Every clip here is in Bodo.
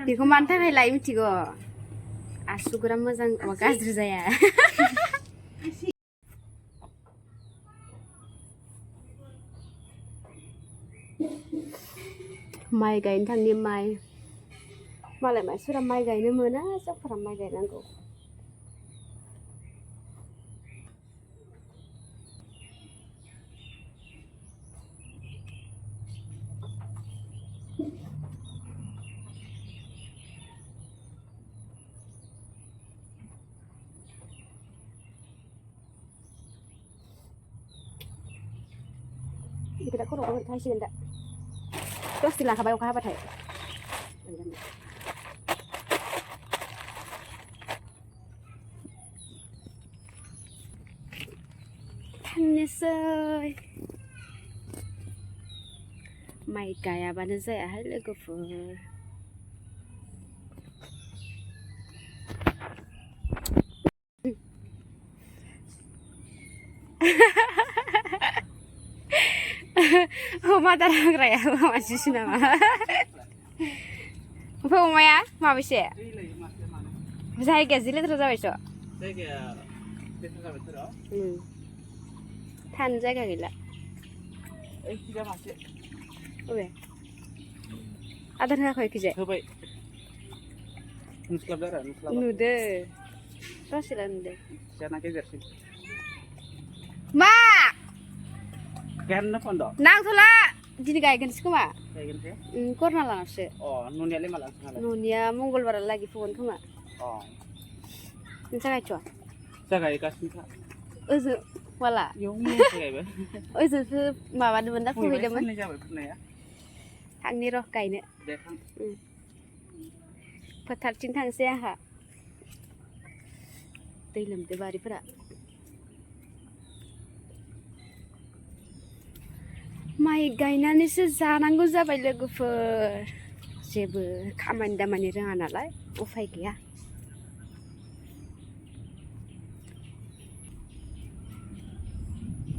बेखौ मानि थाखाय लायो मिथिगौ आसुगुरा मोजां गाज्रि जाया माइ गायनो थांनि माइ मालाय मानसिफोरा माइ गायनो मोना जोंफोरा माइ गायनांगौ kita kurang kasih anda terus dilangkah bayar apa teh Tannisai Mai kaya bana saya hal gofur Mata raya masih sinama. Apa umaya? Ma bese. Bisa ke zile terus apa itu? Tan jaga gila. Tidak masih. Oke. Ada nggak kau ikut? Coba. Nuslab darah, nuslab. Nude. Terus silan nude. Saya nak kejar sih. Ma. Karena pondok. Nang thula. Jadi gaयगोन sih kuma? Gaयगोन sih? Korna langsung. Oh, nunia lima langsung. Nunia Mongolbar lagi phone kuma. Oh. Ini saya coba. Saya gaya kasih tak. Wala. Yung saya be. Itu mama demen tak punya demen. Ini jawab pernah ya. Tang ni roh gaयनो. Dekang. Fotar cing tang saya ha. दै लोमदो बारिफोरा माइ गायनानैसो जानांगौ जाबाय लोगोफोर जेबो खामानि दामानि रोङा नालाय उफाय गैया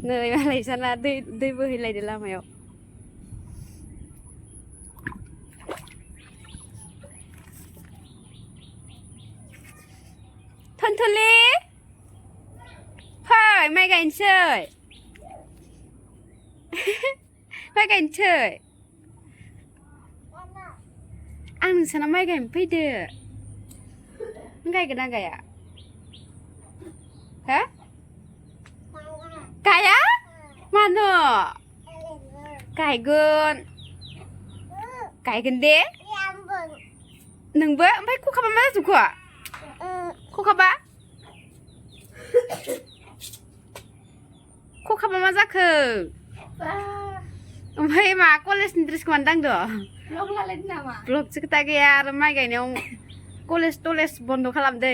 नै मालाय साना दै बोहैलायदो लामायाव थनथलि फै माइ गायनोसै माइ गायनोसै आं नोंसाना माइ गायनो फैदो नों गायगोन ना गाया हो गाया मानो गायगोन गायगोन दे नोंबो ओमफ्राय खखाबा मा जाजोबखो खखाबा मा जाखो ओमफ्राय मा कलेजनि ड्रेसखौ मानो दांदो ब्लग लालायदो नामा ब्लगसो खोथा गैया आरो माइ गायनायाव कलेज टलेज बन्द खालामदो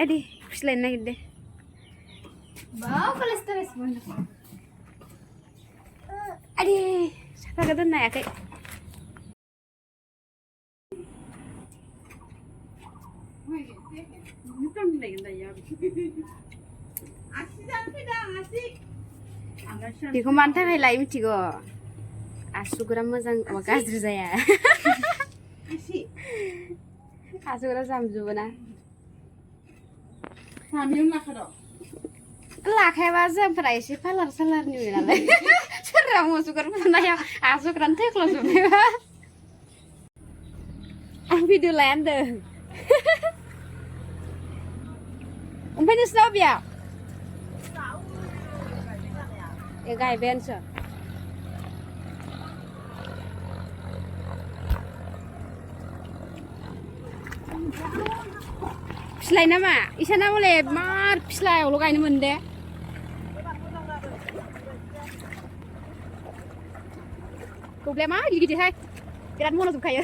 आइदि फिस्लायनो नागिरदो बाव कलेज टलेज बन्द आइदि साफाखौ दोननो हायाखै बेखौ मानि थाखाय लायो मिथिगौ आसुगुरा मोजां गाज्रि जाया आसुगुरा जामजोबो ना लाखायाबा जोंफोरा एसे पार्लार सालारनि नुयो नालाय सोरबा मुसुगुर फुनायाव आसुगुरानो थेख्ल'जोबनायबा आं भिडिअ लाया होनदों ओमफ्राय नोंसिनाव बेयाव गायबायानोसो फिस्लाय नामा इसाना बले मार फिस्लायावल' गायनो मोनदे दुब्लिया मा गिदिरहाय बिराद मन'जोबखायो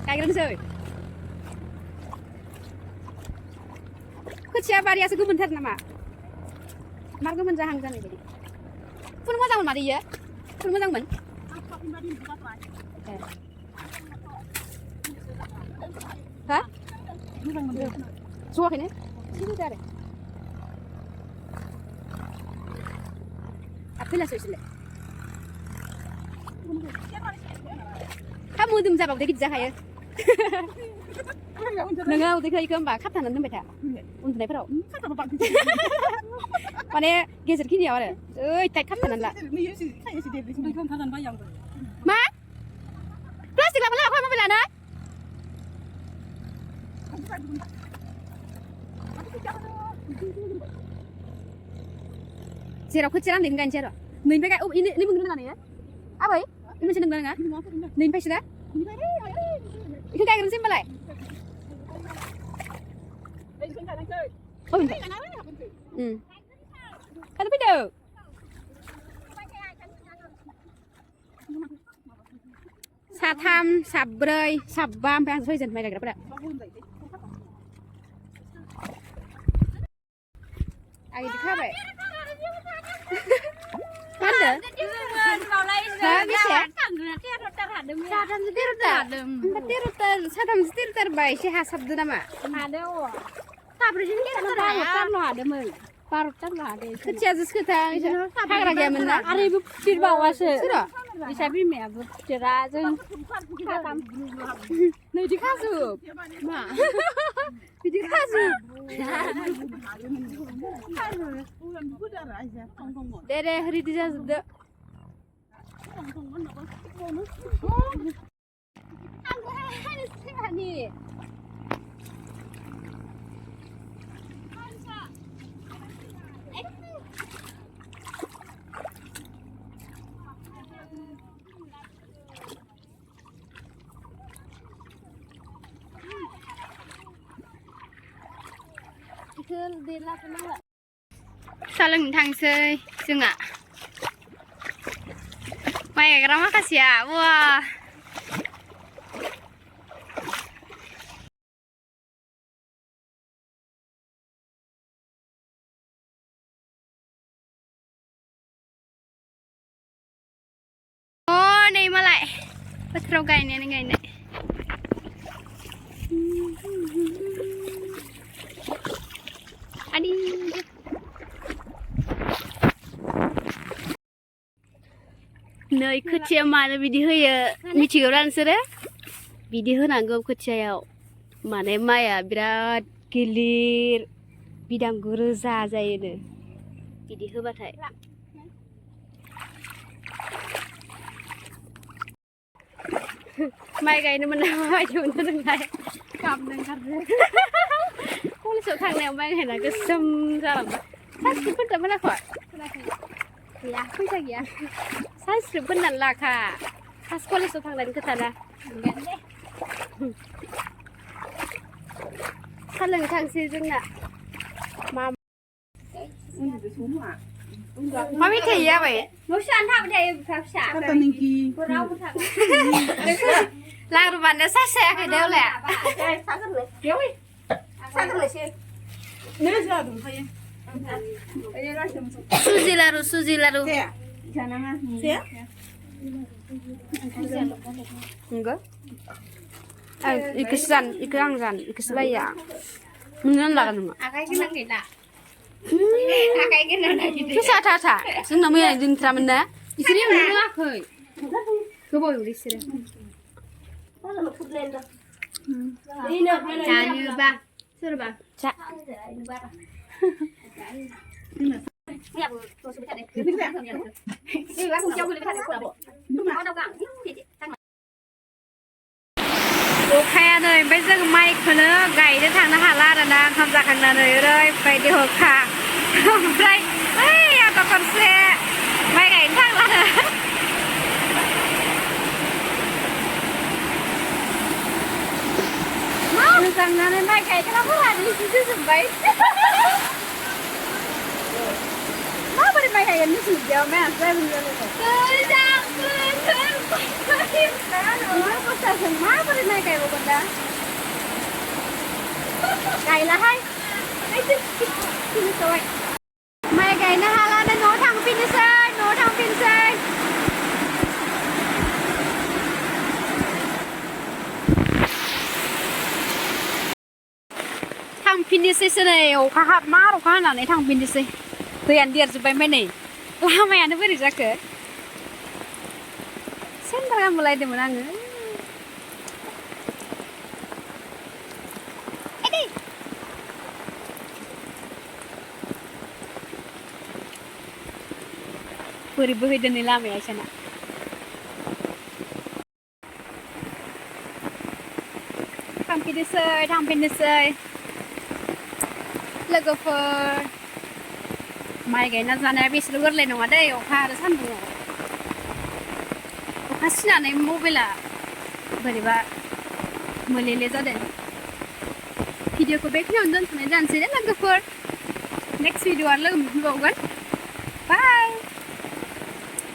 गायग्रोनोसै खोथिया बारियासो गोमोनथार नामा मार गोमोन जाहां जानाय बायदि फुल मोजांमोन मादै इयो फुल मोजांमोन हा जवाखैनो सिरि आरो फैलासो इसोरलाय हा मोदोम जाबाबो गिदिर जाखायो नोङो उदैखौ इखौ होमबा खाबथानानै दोनबाय था उन्दुनायफोराव माने गेजेरखिनियाव आरो ओइ टाइट खाबथानानै ला मा प्लास्टिक लाबो लाखौ मबाइल लानो जेराव खोथिया राननायखौ गायनोसै आरो नैनिफ्राय नै मोनगोन ना नोङो आबै मोनसे नोंगौ नोङा नैनिफ्रायसो दा बेखौ गायग्रोनोसै होमबालाय खाथि फैदो साथाम साब्रै साबा ओमफ्राय आं सयजन माइ गायग्राफोरा आं इदि खाबाय मा होनदों साथामसो तेर'थार बा एसे हासाबदो नामा खोथियाजोंसो खोथा हाग्रा गैयामोन ना आरो फुथिरबावासो इसा बिमायाबो फुथिरा जों नैदि खाजुब मा बिदि खाजुब दे रेडि जाजोबदो सा लोंनो थांसै जोंहा माइ गायग्रा माखासेया वा नै मालाय बोथोराव गायनायानो गायनाय आदि नै खोथिया मानो बिदि होयो मिथिगौना नोंसोरो बिदि होनांगौ खोथियायाव माने माइआ बिराद गिलिर बिदां रोजा जायोनो बिदि होबाथाय माइ गायनो मोनना माबायदि मोनदों नोंलाय गाबनो ओंखारदों कलेजाव थांनायाव माइ गायना गोसोम जालांबाय सानस्क्रिप्ट फोनदों मोनाखै गैया फैसा गैया सानस्क्रिप्ट फोननानै लाखा फार्स्ट कलेजाव थांनायनि खोथाना सा लोंनो थांसै जोंना मा मेथाइ आबै लारु बानायनाया सास जायाखै दे हले सुजि लारु enggak ikisan ikirangsan ikislaya mungkin lah kan mak akai kena kita akai kena gitu susah tata senang main di mana istri mana aku coba udah istri jangan lupa suruh bang cak Hãy subscribe cho kênh Ghiền Mì Gõ để không bỏ lỡ những video hấp dẫn अखाया नै ओमफ्राय जों माइखौनो गायनो थांनो हाला आरोना ओंखाम जाखांनानै ओरैबायदि अखा ओमफ्राय ओइ आदा खरसे माइ गायनो थांलानो मोजांनानै माइ गायग्राफोरानो इदि जाजोब्बाय माबोरै माइ गायगोन मिथिदियाव माइआसो माबोरै माइ गायबावगोन दा गायलाहाय माइ गायनो हालानो न'आव थांफिननोसै न'आव थांफिननोसै थांफिननोसैसो नै अखा मार अखा हानानै थांफिननोसै दैयानो देरजोब्बाय ओमफ्राय नै लामायानो बोरै जाखो सेन्टार गानबोलायदोंमोन आङो बोरै बोहैदों नै लामाया इसोरना थांफिननोसै लोगोफोर माइ गायना जानाया बेसेल' गोरलै नङा दै अखा आरो सान्दुङाव अखा सिनानै मबाइला बोरैबा मोलेले जादों भिडिअखौ बेखिनियावनो दोनथ'नाय जानोसै दे लोगोफोर नेक्स्ट भिडिअ आरो लोगो मोनफिनबावगोन बाय